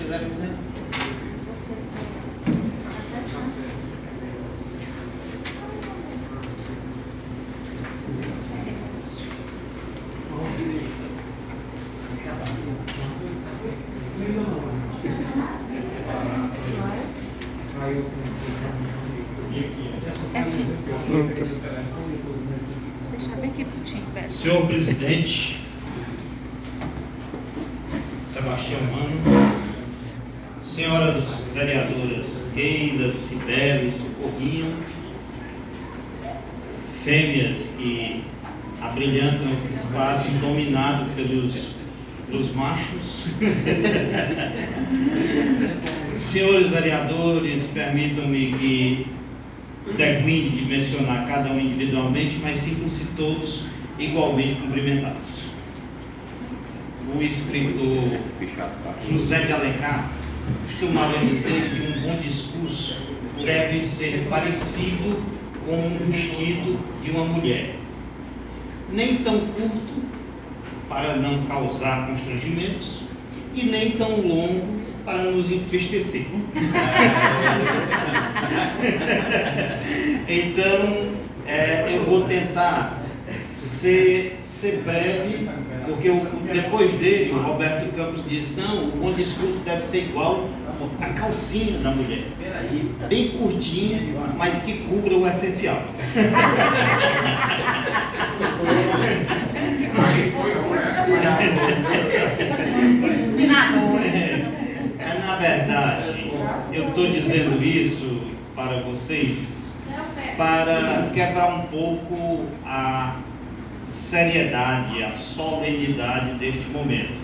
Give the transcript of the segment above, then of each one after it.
quiser. Deixar bem quietinho, velho. Senhor presidente, Sebastião Mano, senhoras vereadoras Keila, Cibele, Socorrinho, fêmeas que abrilhantam esse espaço dominado pelos machos. Senhores vereadores, permitam-me que termine de mencionar cada um individualmente, mas sintam-se todos igualmente cumprimentados. O escritor José de Alencar costumava dizer que um bom discurso deve ser parecido com o vestido de uma mulher, nem tão curto para não causar constrangimentos e nem tão longo para nos entristecer. Então, eu vou tentar ser breve, porque depois dele, o Roberto Campos disse, não, o bom discurso deve ser igual a calcinha da mulher, bem curtinha, mas que cubra o essencial. Na verdade, eu estou dizendo isso para vocês para quebrar um pouco a seriedade, a solenidade deste momento,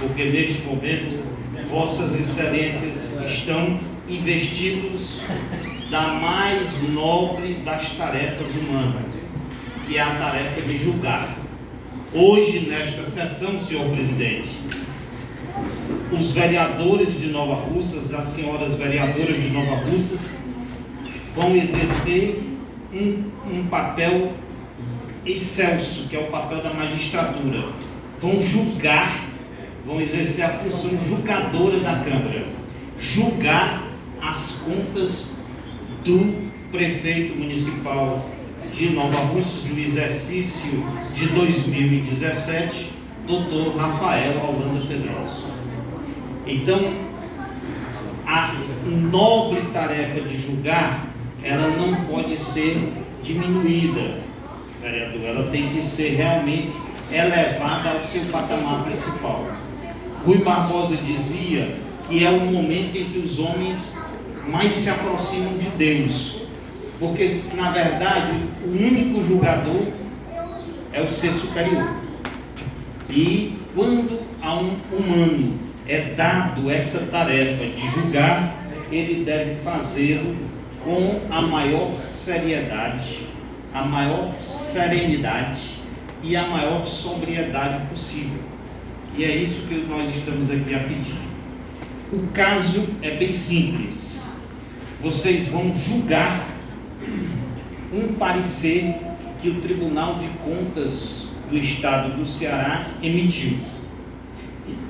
porque neste momento vossas excelências estão investidos da mais nobre das tarefas humanas, que é a tarefa de julgar. Hoje, nesta sessão, senhor presidente, os vereadores de Nova Russas, as senhoras vereadoras de Nova Russas, vão exercer um papel excelso, que é o papel da magistratura. Vão julgar, vão exercer a função julgadora da Câmara, julgar as contas do prefeito municipal de Nova Russas no exercício de 2017, doutor Rafael Holanda Pedroso. Então, a nobre tarefa de julgar, ela não pode ser diminuída, vereador, ela tem que ser realmente elevada ao seu patamar principal. Rui Barbosa dizia que é o momento em que os homens mais se aproximam de Deus, porque, na verdade, o único julgador é o ser superior. E quando a um humano é dado essa tarefa de julgar, ele deve fazê-lo com a maior seriedade, a maior serenidade e a maior sobriedade possível. E é isso que nós estamos aqui a pedir. O caso é bem simples. Vocês vão julgar um parecer que o Tribunal de Contas do Estado do Ceará emitiu.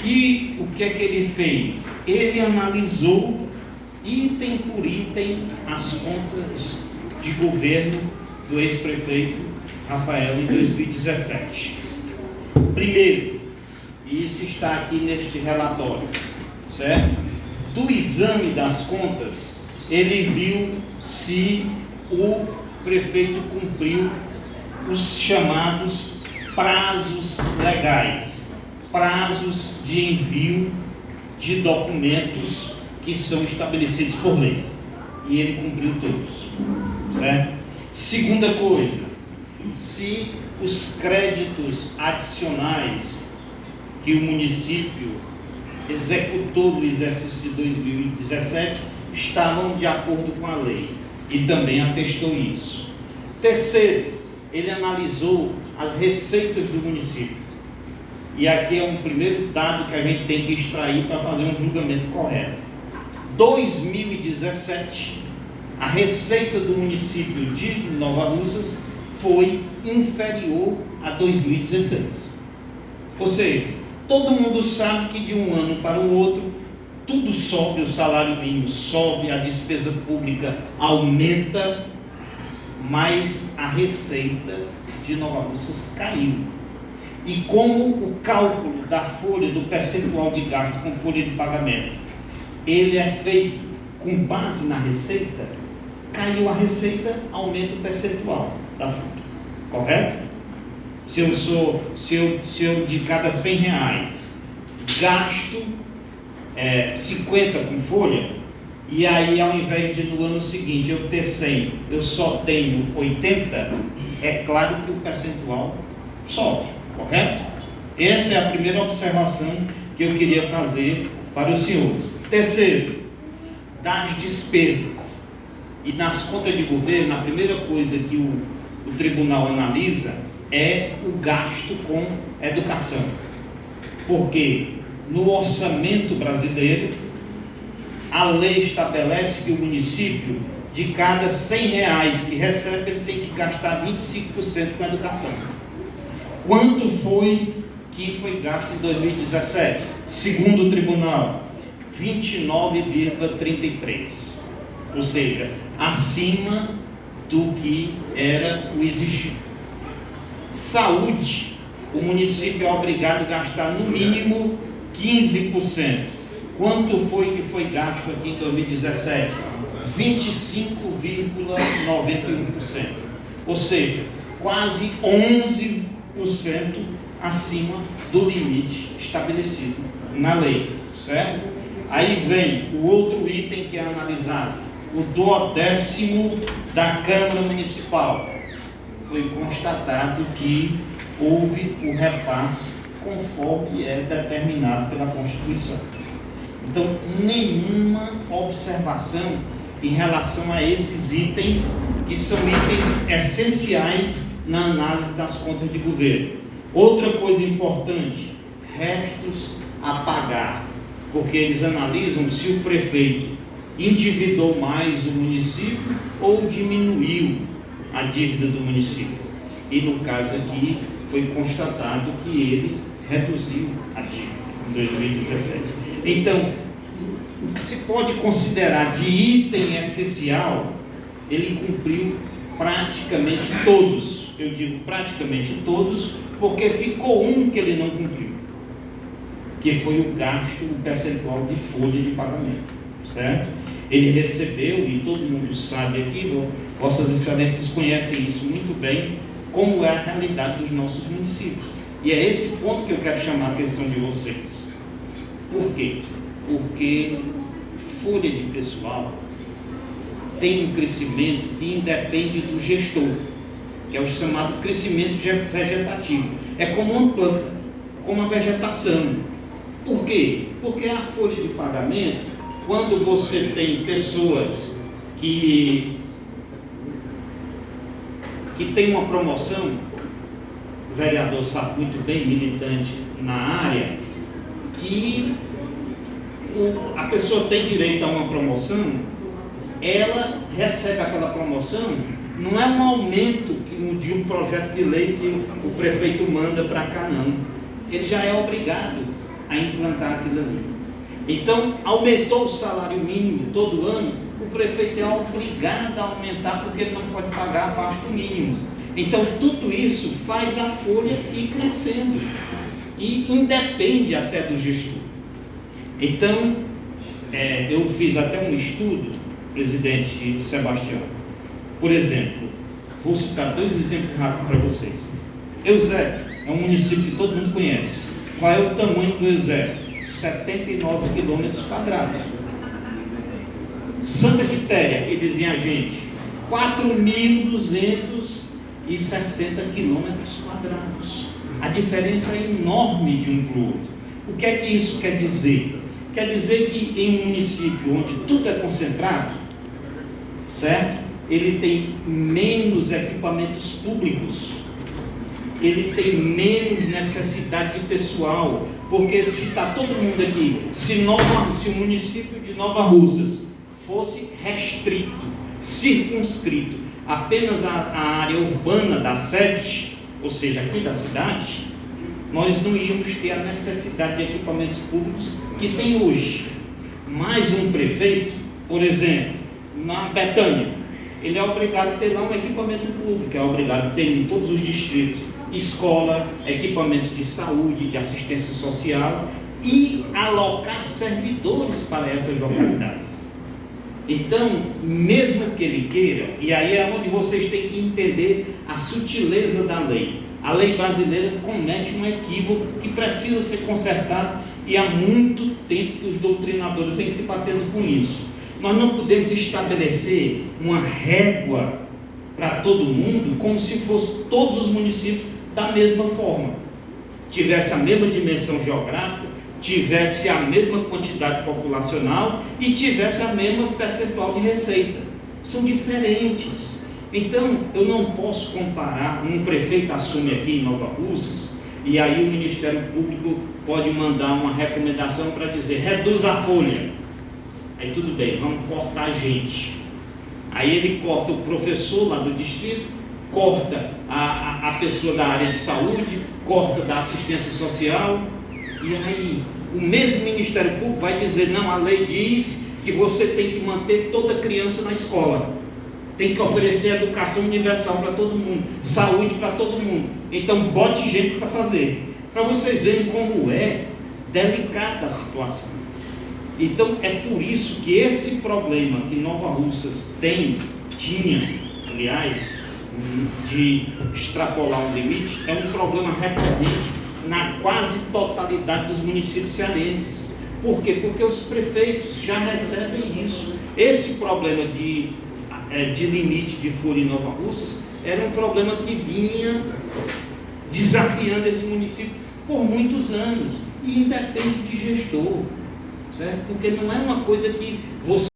E o que é que ele fez? Ele analisou item por item as contas de governo do ex-prefeito Rafael em 2017. Primeiro, e isso está aqui neste relatório, certo? Do exame das contas, ele viu se o prefeito cumpriu os chamados prazos legais, prazos de envio de documentos que são estabelecidos por lei. E ele cumpriu todos, certo? Segunda coisa, se os créditos adicionais que o município executou no exercício de 2017 estavam de acordo com a lei, e também atestou isso. Terceiro, ele analisou as receitas do município, e aqui é um primeiro dado que a gente tem que extrair para fazer um julgamento correto. 2017, a receita do município de Nova Russas foi inferior a 2016. Ou seja, todo mundo sabe que de um ano para o outro, tudo sobe, o salário mínimo sobe, a despesa pública aumenta, mas a receita de Nova Russas caiu. E como o cálculo da folha, do percentual de gasto com folha de pagamento, ele é feito com base na receita, caiu a receita, aumenta o percentual da folha, correto? Se eu de cada R$100 gasto 50 com folha, e aí ao invés de no ano seguinte eu ter 100, eu só tenho 80, é claro que o percentual sobe, correto? Essa é a primeira observação que eu queria fazer para os senhores. Terceiro, das despesas. E nas contas de governo, a primeira coisa que o tribunal analisa é o gasto com educação. Porque no orçamento brasileiro, a lei estabelece que o município, de cada R$100 que recebe, ele tem que gastar 25% com educação. Quanto foi que foi gasto em 2017? Segundo o tribunal, 29,33%. Ou seja, acima do que era o exigido. Saúde, o município é obrigado a gastar no mínimo 15%. Quanto foi que foi gasto aqui em 2017? 25,91%. Ou seja, quase 11% acima do limite estabelecido na lei, certo? Aí vem o outro item que é analisado, o 12º da Câmara Municipal. Foi constatado que houve o repasse conforme é determinado pela Constituição. Então, nenhuma observação em relação a esses itens, que são itens essenciais na análise das contas de governo. Outra coisa importante, restos a pagar, porque eles analisam se o prefeito endividou mais o município ou diminuiu a dívida do município. E no caso aqui, foi constatado que ele reduziu a dívida em 2017. Então, o que se pode considerar de item essencial, ele cumpriu praticamente todos. Eu digo praticamente todos, porque ficou um que ele não cumpriu, que foi o gasto, o percentual de folha de pagamento, certo? Ele recebeu, e todo mundo sabe aqui, Vossas Excelências conhecem isso muito bem, como é a realidade dos nossos municípios. E é esse ponto que eu quero chamar a atenção de vocês. Por quê? Porque folha de pessoal tem um crescimento que independe do gestor, que é o chamado crescimento vegetativo. É como uma planta, como a vegetação. Por quê? Porque a folha de pagamento, quando você tem pessoas que tem uma promoção, o vereador sabe muito bem, militante na área, que a pessoa tem direito a uma promoção, ela recebe aquela promoção, não é um aumento de um projeto de lei que o prefeito manda para cá, não. Ele já é obrigado a implantar aquilo ali. Então, aumentou o salário mínimo todo ano, o prefeito é obrigado a aumentar, porque ele não pode pagar abaixo do mínimo. Então, tudo isso faz a folha ir crescendo, e independe até do gestor. Então, eu fiz até um estudo, presidente Sebastião. Por exemplo, vou citar 2 exemplos rápidos para vocês. Eusébio é um município que todo mundo conhece. Qual é o tamanho do Eusébio? 79 quilômetros quadrados. Santa Quitéria, que dizia a gente, 4.260 quilômetros quadrados. A diferença é enorme de um para o outro. O que é que isso quer dizer? Quer dizer que em um município onde tudo é concentrado, certo? Ele tem menos equipamentos públicos, ele tem menos necessidade de pessoal, porque se está todo mundo aqui, se o município de Nova Russas fosse restrito, circunscrito apenas à área urbana da sede, ou seja, aqui da cidade, nós não íamos ter a necessidade de equipamentos públicos que tem hoje. Mas um prefeito, por exemplo, na Betânia, ele é obrigado a ter lá um equipamento público, é obrigado a ter em todos os distritos, escola, equipamentos de saúde, de assistência social e alocar servidores para essas localidades. Então, mesmo que ele queira, e aí é onde vocês têm que entender a sutileza da lei. A lei brasileira comete um equívoco que precisa ser consertado e há muito tempo que os doutrinadores vêm se batendo com isso. Nós não podemos estabelecer uma régua para todo mundo como se fosse todos os municípios da mesma forma, tivesse a mesma dimensão geográfica, tivesse a mesma quantidade populacional e tivesse a mesma percentual de receita. São diferentes. Então, eu não posso comparar. Um prefeito assume aqui em Nova Russas e aí o Ministério Público pode mandar uma recomendação para dizer: reduz a folha. Aí tudo bem, vamos cortar a gente. Aí ele corta o professor lá do distrito, corta a pessoa da área de saúde, corta da assistência social. E aí, o mesmo Ministério Público vai dizer: não, a lei diz que você tem que manter toda criança na escola, tem que oferecer educação universal para todo mundo, saúde para todo mundo, então bote gente para fazer, para vocês verem como é delicada a situação. Então é por isso que esse problema que Nova Russas tinha, aliás, de extrapolar um limite, é um problema recorrente na quase totalidade dos municípios cearenses. Por quê? Porque os prefeitos já recebem isso. Esse problema de limite de folha em Nova Russas era um problema que vinha desafiando esse município por muitos anos, e independe de gestor, certo? Porque não é uma coisa que você